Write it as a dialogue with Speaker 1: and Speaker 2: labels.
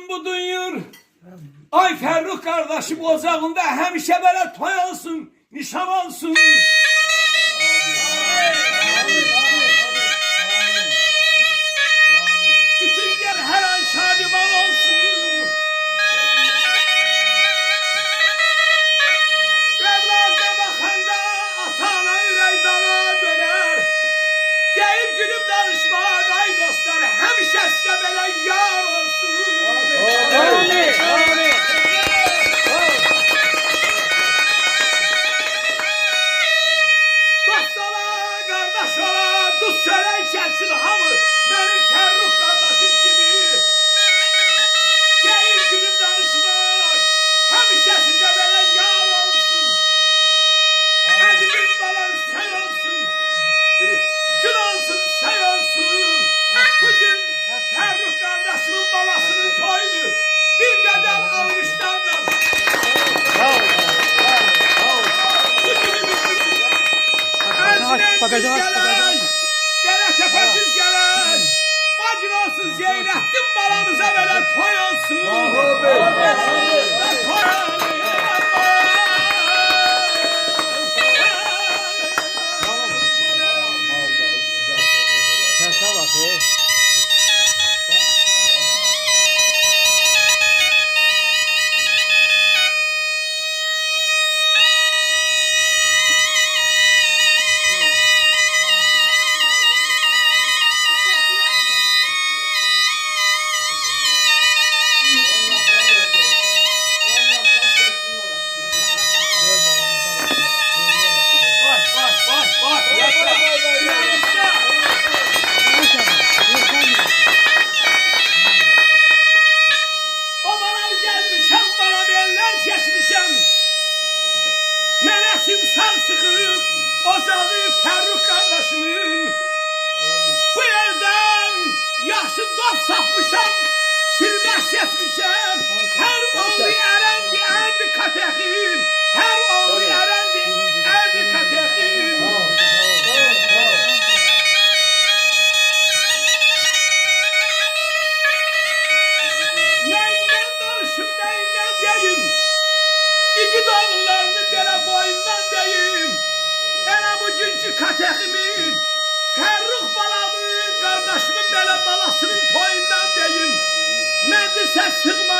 Speaker 1: olsun bu dünyur. Ay Ferruh kardeşim ocağında həmişə belə toy olsun, nişan olsun. Bütün gel her an şadiman olsun. Evladına bakanda atana ürək dana döner. Gelip gülüp danışmak ay dostlar, həmişə sizə belə yar olsun.
Speaker 2: Amin. Amin.
Speaker 1: Dost ola, kardeş ola, duz çörək gəlsin hamı, benim Ferruh kardeşim kimi. Gelip gülüp danışmak, həmişə sizə belə yar olsun. Əzimin balan sen olsun, gün olsun şey olsun. Bugün Ferruh kardeşimin balasının toyunu bir kadar almışlarla.
Speaker 2: Bagaja aç, bagaja aç.
Speaker 1: Dere tepe düz gelen. Bacın olsun Zeynettin balamıza veren toy olsun. Belamızda toy olsun.
Speaker 2: Sese bak ey.
Speaker 1: O bana gelmişem, bana beller kesmişem. Nenesim sarsıkıp, ocağı Ferruh kardeşimin. Bu yerden yaxşı dost sapmışam, sirdaş kesmişem. Her oğlu erendi, erdi katehin. Her oğlu erendi, erdi katehin. Neyinden danışım, neyinden deyim. İki dağlarını belə boyundan deyim. Elə bugünkü katehimin, Ferruh balamın, kardeşimin belə balasının toyundan deyim. Məclisə sığma